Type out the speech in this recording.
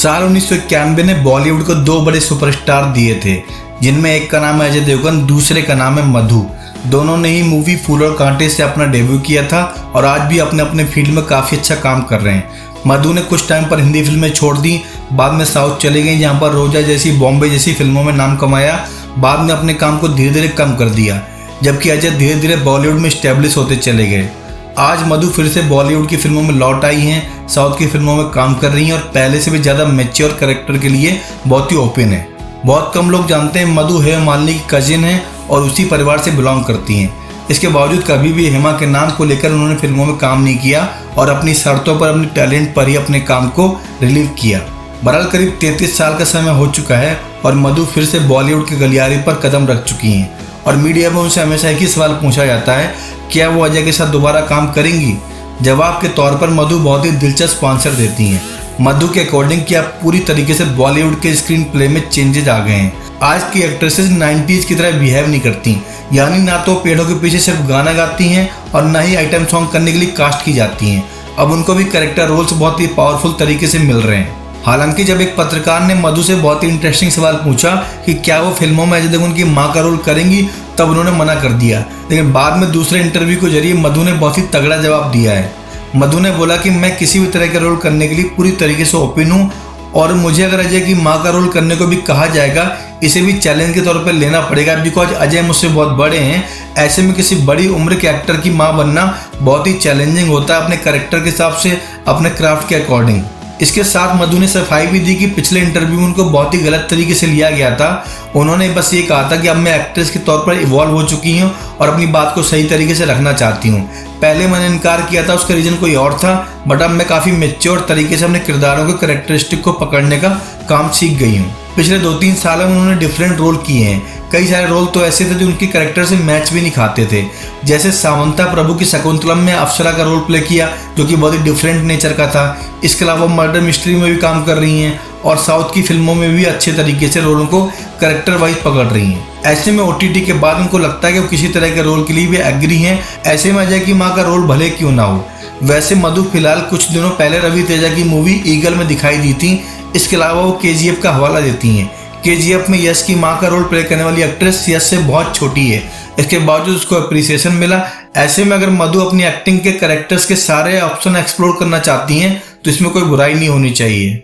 साल 1991 ने बॉलीवुड को दो बड़े सुपरस्टार दिए थे, जिनमें एक का नाम है अजय देवगन, दूसरे का नाम है मधु। दोनों ने ही मूवी फूल और कांटे से अपना डेब्यू किया था और आज भी अपने अपने फील्ड में काफ़ी अच्छा काम कर रहे हैं। मधु ने कुछ टाइम पर हिंदी फिल्में छोड़ दी, बाद में साउथ चले गई, जहाँ पर रोजा जैसी, बॉम्बे जैसी फिल्मों में नाम कमाया। बाद में अपने काम को धीरे धीरे कम कर दिया, जबकि अजय धीरे धीरे बॉलीवुड में स्टैब्लिश होते चले गए। आज मधु फिर से बॉलीवुड की फिल्मों में लौट आई हैं, साउथ की फिल्मों में काम कर रही हैं और पहले से भी ज़्यादा मैच्योर कैरेक्टर के लिए बहुत ही ओपन है। बहुत कम लोग जानते हैं मधु हेमा मालिनी की कजिन है और उसी परिवार से बिलोंग करती हैं। इसके बावजूद कभी भी हेमा के नाम को लेकर उन्होंने फिल्मों में काम नहीं किया और अपनी शर्तों पर, अपनी टैलेंट पर ही अपने काम को रिलीव किया। बहरहाल करीब 33 साल का समय हो चुका है और मधु फिर से बॉलीवुड के गलियारे पर कदम रख चुकी हैं और मीडिया में उनसे हमेशा एक ही सवाल पूछा जाता है, क्या वो अजय के साथ दोबारा काम करेंगी? जवाब के तौर पर मधु बहुत ही दिलचस्प आंसर देती हैं। मधु के अकॉर्डिंग क्या पूरी तरीके से बॉलीवुड के स्क्रीन प्ले में चेंजेज आ गए हैं। आज की एक्ट्रेसेस 90s की तरह बिहेव नहीं करती, यानी ना तो पेड़ों के पीछे सिर्फ गाना गाती हैं और ना ही आइटम सॉन्ग करने के लिए कास्ट की जाती हैं। अब उनको भी कैरेक्टर रोल्स बहुत ही पावरफुल तरीके से मिल रहे हैं। हालांकि जब एक पत्रकार ने मधु से बहुत ही इंटरेस्टिंग सवाल पूछा कि क्या वो फिल्मों में अजय देवगन की मां का रोल करेंगी, तब उन्होंने मना कर दिया। लेकिन बाद में दूसरे इंटरव्यू के जरिए मधु ने बहुत ही तगड़ा जवाब दिया है। मधु ने बोला कि मैं किसी भी तरह के रोल करने के लिए पूरी तरीके से ओपन हूँ और मुझे अगर अजय की मां का रोल करने को भी कहा जाएगा, इसे भी चैलेंज के तौर पर लेना पड़ेगा, बिकॉज अजय मुझसे बहुत बड़े हैं। ऐसे में किसी बड़ी उम्र के एक्टर की मां बनना बहुत ही चैलेंजिंग होता है अपने कैरेक्टर के हिसाब से, अपने क्राफ्ट के अकॉर्डिंग। इसके साथ मधु ने सफाई भी दी कि पिछले इंटरव्यू में उनको बहुत ही गलत तरीके से लिया गया था। उन्होंने बस ये कहा था कि अब मैं एक्ट्रेस के तौर पर इवॉल्व हो चुकी हूँ और अपनी बात को सही तरीके से रखना चाहती हूँ। पहले मैंने इनकार किया था, उसका रीज़न कोई और था, बट अब मैं काफ़ी मैच्योर तरीके से अपने किरदारों के कैरेक्टरिस्टिक को पकड़ने का काम सीख गई हूँ। पिछले 2-3 सालों में उन्होंने डिफरेंट रोल किए हैं। कई सारे रोल तो ऐसे थे जो उनके कैरेक्टर से मैच भी नहीं खाते थे, जैसे सामंता प्रभु की शकुंतलम में अप्सरा का रोल प्ले किया, जो कि बहुत ही डिफरेंट नेचर का था। इसके अलावा मर्डर मिस्ट्री में भी काम कर रही हैं और साउथ की फिल्मों में भी अच्छे तरीके से रोलों को कैरेक्टर वाइज पकड़ रही हैं। ऐसे में OTT के बाद उनको लगता है कि वो किसी तरह के रोल के लिए भी एग्री हैं। ऐसे में अजय की माँ का रोल भले क्यों ना हो। वैसे मधु फिलहाल कुछ दिनों पहले रवि तेजा की मूवी ईगल में दिखाई दी थी। इसके अलावा वो KGF का हवाला देती हैं। KGF में यश की मां का रोल प्ले करने वाली एक्ट्रेस यश से बहुत छोटी है, इसके बावजूद उसको अप्रिसिएशन मिला। ऐसे में अगर मधु अपनी एक्टिंग के कैरेक्टर्स के सारे ऑप्शन एक्सप्लोर करना चाहती हैं तो इसमें कोई बुराई नहीं होनी चाहिए।